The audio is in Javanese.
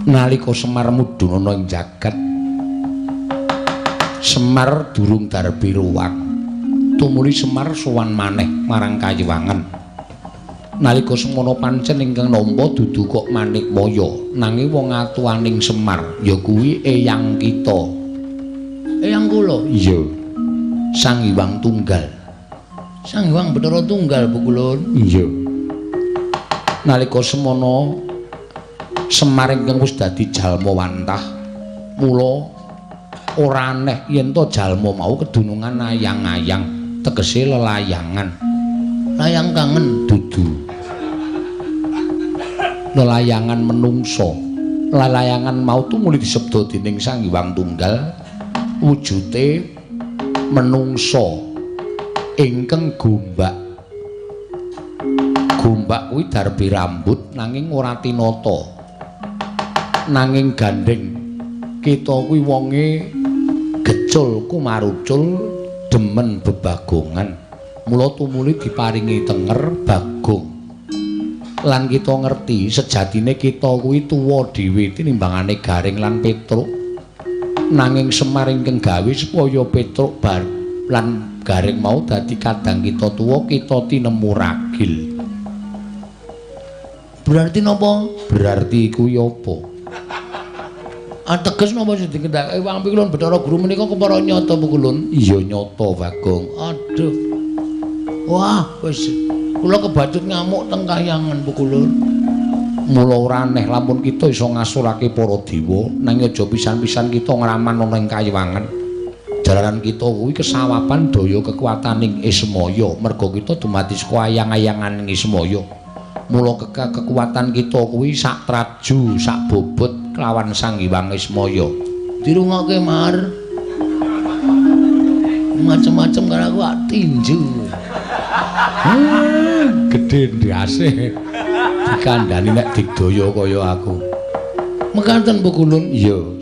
Nalika Semar mudhun ana ing jagat, Semar durung darbi ruwang. Tumuli Semar sowan maneh marang Kayiwangen. Nalika semono pancen ingkang nampa dudu kok Manikmaya, nanging wong atuwaning Semar ya kuwi eyang kita. Eyang kula? Iya. Sang Hyang Tunggal. Sang Hyang Bathara Tunggal, Bu Kulun? Iya. Nalika semono Semar ingkang wis dadi jalma wantah, mula ora aneh yen to jalma mau kedunungan ayang-ayang, tegese lelayangan. Layang kangen dudu. Lelayangan menungso. Lelayangan mau tumuli disebda dening Sang Hyang Tunggal wujute menungso ingkang gombak. Gombak kuwi darbi rambut nanging ora tinata. Nanging gandeng kita kuwi wonge gecul kumarucul demen bebagongan. Mula tumuli diparingi tenger bagong. Lan kita ngerti sejatine kita kuwi tuwa dhewe tinimbangane Garing lan Petruk. Nanging Semar ingkang gawe supaya Petruk bar lan Garing mau dadi kadang kita tuwa, kita tinemu ragil. Berarti napa? Berarti kuwi apa? Ateges napa sing dikendhake Wang Pikulun Bathara Guru menika kepara nyata Bu Kulun? Iya nyata Bagong. Aduh. Wah, wis kula kebacut ngamuk teng Kahyangan Bu Kulun. Mula ora aneh lamun kita iso ngasurake para dewa, nanging aja pisan-pisan kita ngraman ana ing Kayiwangan. Jalaran kita kuwi kesawapan daya kekuwataning Ismaya, merga kita dumadi saka ayang-ayanganing Ismaya. Mula kekuatan kita kuwi sak traju, sak bobot kelawan Sang Hyang Ismaya. Dirungokke Mar. Macem-macem karo aku tinju. Gedhe ndase. Dikandhani nek digdaya kaya aku. Mekaten Bu Kulun? Iya,